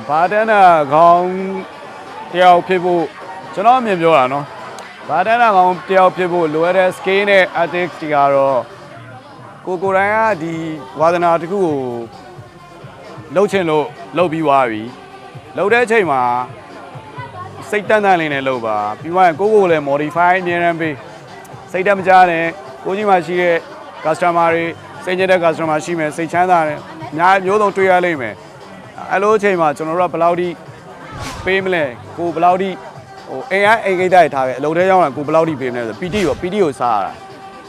ဘာတန်းတာခေါင်းတယောက်ဖြစ်ဖို့ကျွန်တော်အမြင်ပြောတာနော်ဘာတန်းတာခေါင်းတယောက်ဖြစ်ဖို့လိုအပ်တဲ့ skill နဲ့ ethics တွေကတော့ကိုယ်တိုင်ကဒီဝါသနာတစ်ခုကိုလှုပ်ချင်လို့လှုပ်ပြီးသွားပြီလှုပ်တဲ့အချိန်မှာစိတ်တန်းတန်းလေးနဲ့လှုပ်ပါပြီးမှကိုလည်း modify အမြဲတမ်းပေးစိတ်တမ်းမကြတဲ့ကိုကြီးမှရှိတဲ့ customer တွေစိတ်ညစ်တဲ့ customer ရှိမယ်စိတ်ချမ်းသာတယ်အများမျိုးစုံတွေ့ရလိမ့်မယ်အဲ့လိုအချိန်မှာကျွန်တော်တို့ကဘယ်လောက်ထိပေးမလဲကိုဘယ်လောက်ထိအိမ်ကိစ္စတွေထားခဲ့အလုပ်ထဲရောက်ရင်ကိုဘယ်လောက်ထိပေးမလဲဆို PT ကိုစားရတာ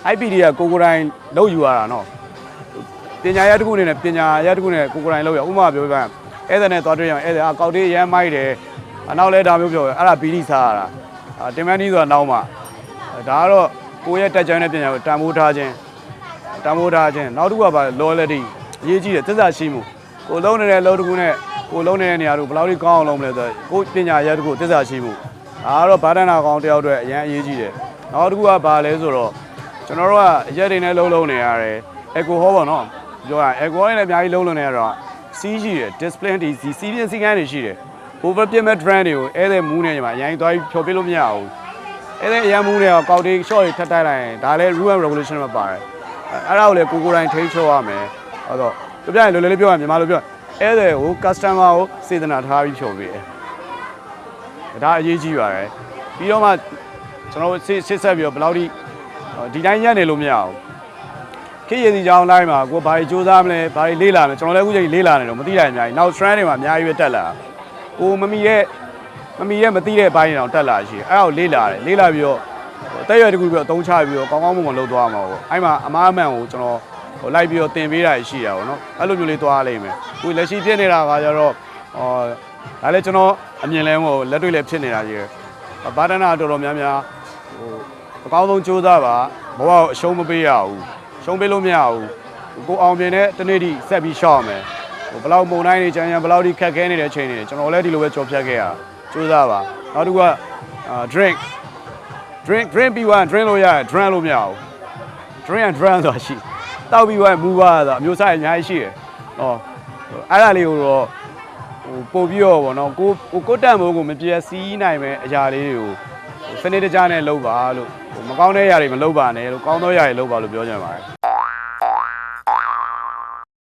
အဲ့ PT ကကိုယ်တိုင်လုပ်ယူရတာနော်ပညာရပ်တစ်ခုအနေနဲ့ပညာရပ်တစ်ခုနဲ့ကိုယ်တိုင်လုပ်ရဥပမာပြောပြရင်ဧည့်သည်နဲ့သွားတွေ့ရအောင်ဧည့်သည်ကောက်တေးရမ်းမိုက်တယ်နောက်လဲဒါမျိုးပြောအဲ့ဒါ PT စားရတာတင်မန်းကြီးဆိုတာနောက်မှဒါကတော့ကိုယ့်ရဲ့တက်ကြွတဲ့ပညာကိုတန်ဖိုးထားခြင်းနောက်တစ်ခုကပါ loyalty အရေးကြီးတယ်သစ္စာရှိမှုကိုလုံးနေတဲ့လုံးတစ်ခုနဲ့ကိုလုံးနေတဲ့နေရာတို့ဘယ်လောက်ထိကောင်းအောင်လုပ်မလဲဆိုတော့ကိုပညာရပ်တစ်ခုသစ္စာရှိမှုဒါကတော့ဘာတန်းနာကောင်တယောက်အတွက်အရင်အရေးကြီးတယ်နောက်တစ်ခုကဘာလဲဆိုတော့ကျွန်တော်တို့ကအရက်တွေနဲ့လုံးနေရတယ် alcohol ပေါ့နော်ပြောရရင် alcohol နဲ့လည်းအများကြီးလုံးနေရတော့စီးရှိတယ် discipline ဒီစီးပြင်းစီးကန်းတွေရှိတယ် over ပြတ်မဲ့ trend တွေကိုအဲ့ဒါမူးနေကြမှာအရင်သွားပြီးဖြော်ပြလို့မရဘူးအဲ့ဒါအရင်မူးနေတော့ကောက်တေး short တွေထပ်တိုက်လိုက်ရင်ဒါလည်း rule and regulation မှာပါတယ်အဲ့ဒါကိုလည်းကိုယ်တိုင်ထိန်းချုပ်ရမယ်ဟုတ်တော့ပြပြရင်လွယ်လွယ်လေးပြောရမြန်မာလိုပြောအဲ့ဒါကို customer ကိုစေတနာထားပြီးဖြော်ပြတယ်ဒါအရေးကြီးပါတယ်ပြီးတော့မှကျွန်တော်စစ်ဆက်ပြီးတော့ဘယ်လောက်ထိဒီတိုင်းရက်နေလို့မရဘူးခေတ်ရည်စီကြောင်းလိုက်မှာကိုဘာတွေစူးစမ်းမလဲဘာတွေလေ့လာမလဲကျွန်တော်လည်းအခုချိန်လေ့လာနေတော့မသိတာအများကြီးနောက် trend တွေမှာအများကြီးပဲတက်လာကိုမမီရဲ့မသိတဲ့ဘိုင်းတွေတော့တက်လာရှိအဲ့ဒါကိုလေ့လာပြီးတော့တက်ရွယ်တခုပြီးတော့အသုံးချပြီးတော့ကောင်းကောင်းမွန်မွန်လုပ်သွားမှာပေါ့အဲ့မှာအမားအမှန်ကိုကျွန်တော်လိုက်ပြီးတော့တင်ပေးတာရှိတာပေါ့နော်အဲ့လိုမျိုးလေးသွားလိမ့်မယ်ကိုလက်ရှိဖြစ်နေတာကကြတော့ဒါလည်းကျွန်တော်အမြင်လဲလက်တွေ့လည်းဖြစ်နေတာကြီးဘာတနာတော်များများအကောင်းဆုံးစူးစမ်းပါဘဝကိုအရှုံးမပေးရဘူးရှုံးပေးလို့မရဘူးကိုအောင်မြင်တဲ့တနေ့ထိဆက်ပြီးရှော့ရမယ်ဘယ်လောက်မုံတိုင်းနေချမ်းဘယ်လောက်ထိခက်ခဲနေတဲ့အချိန်တွေကျွန်တော်လည်းဒီလိုပဲကြော်ဖြတ်ခဲ့ရစူးစမ်းပါနောက်တစ်ခုက drink ပြီးသွား drink လို့ရတယ် drink လို့မရဘူး drink and drunk ဆိုတာရှိတောက်ပြီးသွားမူပါဆိုအမျိုးသားအများကြီးရှိတယ်အဲ့ဒါလေးကိုတော့ပို့ပြီးတော့ဗောနော်ကိုတန်မိုးကိုမပြည့်စည်နိုင်မဲ့အရာလေးတွေကိုစနစ်တကျနဲ့လုပ်ပါလို့မကောင်းတဲ့အရာတွေမလုပ်ပါနဲ့လို့ကောင်းသောအရာတွေလုပ်ပါလို့ပြောကြပါတယ်